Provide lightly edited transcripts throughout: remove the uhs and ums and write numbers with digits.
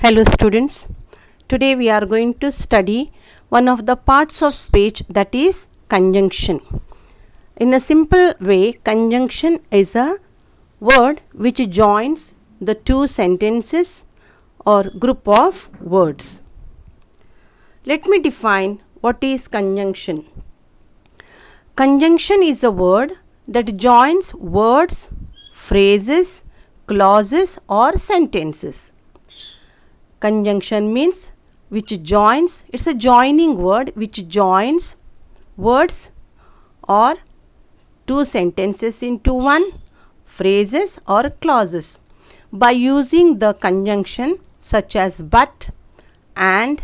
Hello students, today we are going to study one of the parts of speech, that is conjunction. In a simple way, conjunction is a word which joins the two sentences or group of words. Let me define what is conjunction. Conjunction is a word that joins words, phrases, clauses or sentences. Conjunction means which joins, it's a joining word which joins words or two sentences into one, phrases or clauses by using the conjunction such as but, and,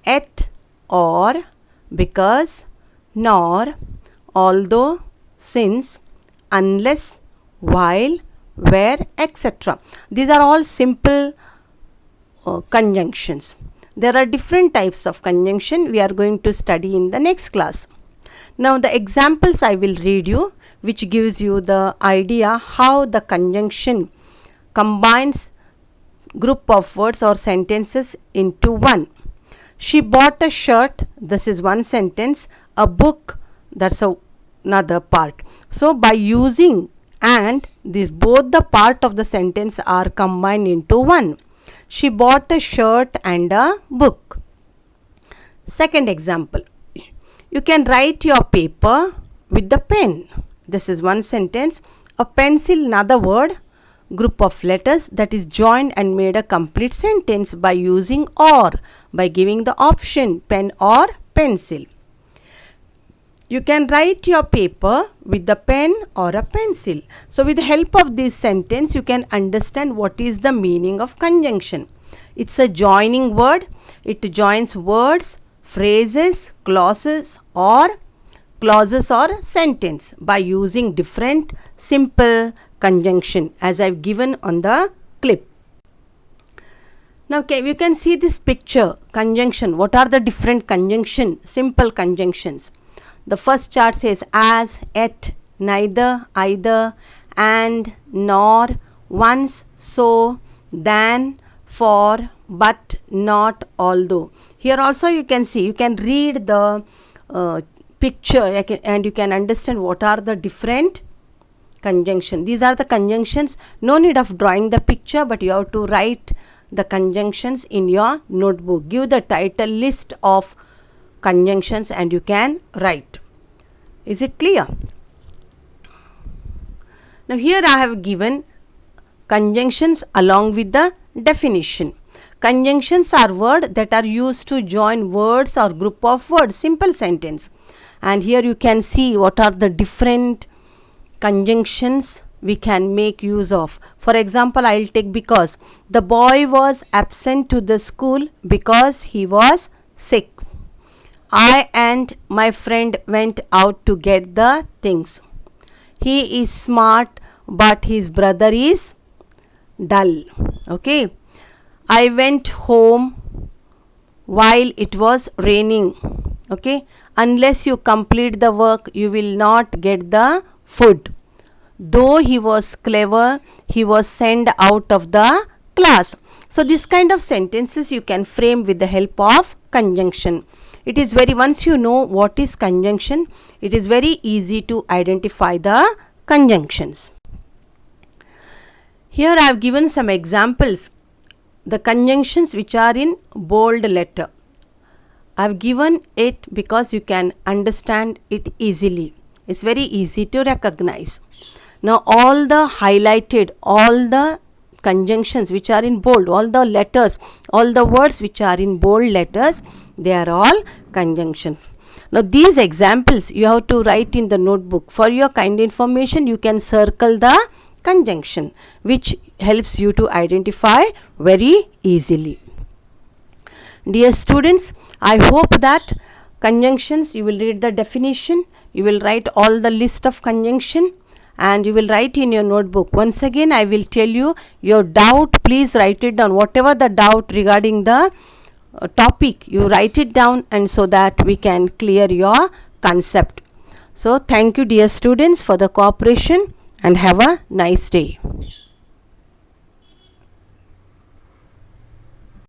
yet, or, because, nor, although, since, unless, while, where, etc. These are all simple conjunctions. There are different types of conjunction we are going to study in the next class. Now the examples I will read you, which gives you the idea how the conjunction combines group of words or sentences into one. She bought a shirt, this is one sentence. A book, that's another part. So by using and, these both the part of the sentence are combined into one. She bought a shirt and a book. Second example, you can write your paper with the pen. This is one sentence. A pencil, another word, group of letters that is joined and made a complete sentence by using or, by giving the option pen or pencil. You can write your paper with the pen or a pencil. So with the help of this sentence, you can understand what is the meaning of conjunction. It's a joining word. It joins words, phrases, clauses or sentence by using different simple conjunction as I've given on the clip. Now you can see this picture, conjunction. What are the different conjunction, simple conjunctions? The first chart says as, yet, neither, either, and, nor, once, so, than, for, but, not, although. Here also you can see, you can read the picture and you can understand what are the different conjunctions. These are the conjunctions. No need of drawing the picture, but you have to write the conjunctions in your notebook. Give the title list of conjunctions and you can write. Is it clear? Now here I have given conjunctions along with the definition. Conjunctions are words that are used to join words or group of words, simple sentence. And here you can see what are the different conjunctions we can make use of. For example, I will take because. The boy was absent to the school because he was sick. I and my friend went out to get the things. He is smart but his brother is dull. Okay. I went home while it was raining. Okay. Unless you complete the work, you will not get the food. Though he was clever, he was sent out of the class. So this kind of sentences you can frame with the help of conjunction. It is once you know what is conjunction, it is very easy to identify the conjunctions. Here I have given some examples. The conjunctions which are in bold letter. I have given it because you can understand it easily. It's very easy to recognize. Now all the highlighted, all the conjunctions which are in bold, all the letters, all the words which are in bold letters, they are all conjunctions. Now these examples you have to write in the notebook. For your kind information, you can circle the conjunction, which helps you to identify very easily. Dear students, I hope that conjunctions, you will read the definition, you will write all the list of conjunction and you will write in your notebook. Once again, I will tell you your doubt, please write it down. Whatever the doubt regarding the topic, you write it down and so that we can clear your concept. So thank you dear students for the cooperation and have a nice day.